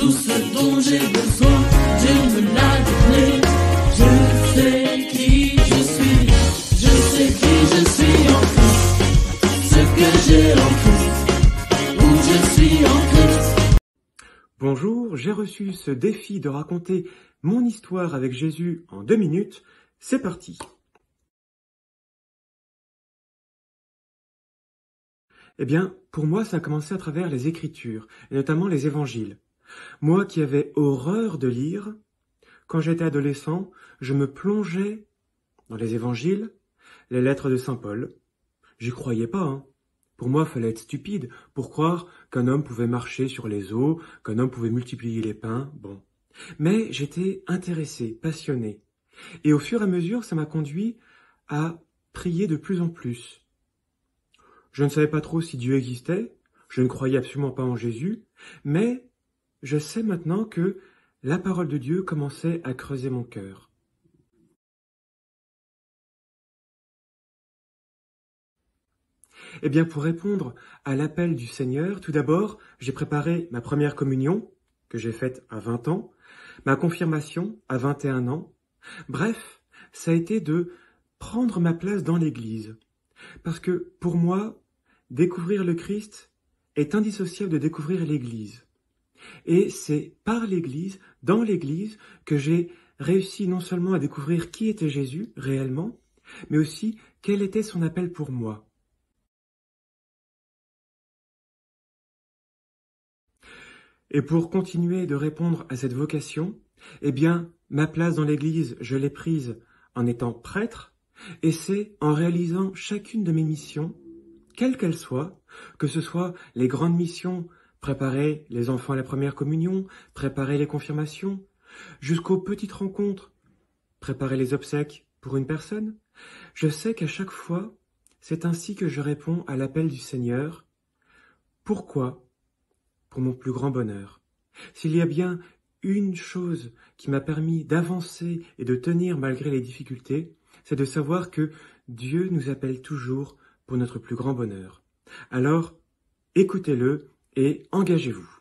tout ce dont j'ai besoin, Dieu me l'a donné. Je sais qui je suis, je sais qui je suis en Christ, ce que j'ai en Christ, où je suis en Christ. Bonjour, j'ai reçu ce défi de raconter mon histoire avec Jésus en 2 minutes. C'est parti. Eh bien, pour moi, ça a commencé à travers les Écritures, et notamment les Évangiles. Moi qui avais horreur de lire, quand j'étais adolescent, je me plongeais dans les Évangiles, les lettres de Saint Paul. J'y croyais pas, hein. Pour moi, il fallait être stupide pour croire qu'un homme pouvait marcher sur les eaux, qu'un homme pouvait multiplier les pains, bon. Mais j'étais intéressé, passionné. Et au fur et à mesure, ça m'a conduit à prier de plus en plus. Je ne savais pas trop si Dieu existait, je ne croyais absolument pas en Jésus, mais je sais maintenant que la parole de Dieu commençait à creuser mon cœur. Eh bien, pour répondre à l'appel du Seigneur, tout d'abord, j'ai préparé ma première communion, que j'ai faite à 20 ans, ma confirmation à 21 ans. Bref, ça a été de prendre ma place dans l'Église. Parce que, pour moi, découvrir le Christ est indissociable de découvrir l'Église. Et c'est par l'Église, dans l'Église, que j'ai réussi non seulement à découvrir qui était Jésus réellement, mais aussi quel était son appel pour moi. Et pour continuer de répondre à cette vocation, eh bien, ma place dans l'Église, je l'ai prise en étant prêtre, et c'est en réalisant chacune de mes missions, quelles qu'elles soient, que ce soit les grandes missions, préparer les enfants à la première communion, préparer les confirmations, jusqu'aux petites rencontres, préparer les obsèques pour une personne, je sais qu'à chaque fois, c'est ainsi que je réponds à l'appel du Seigneur. Pourquoi ? Pour mon plus grand bonheur. S'il y a bien une chose qui m'a permis d'avancer et de tenir malgré les difficultés, c'est de savoir que Dieu nous appelle toujours pour notre plus grand bonheur. Alors, écoutez-le et engagez-vous.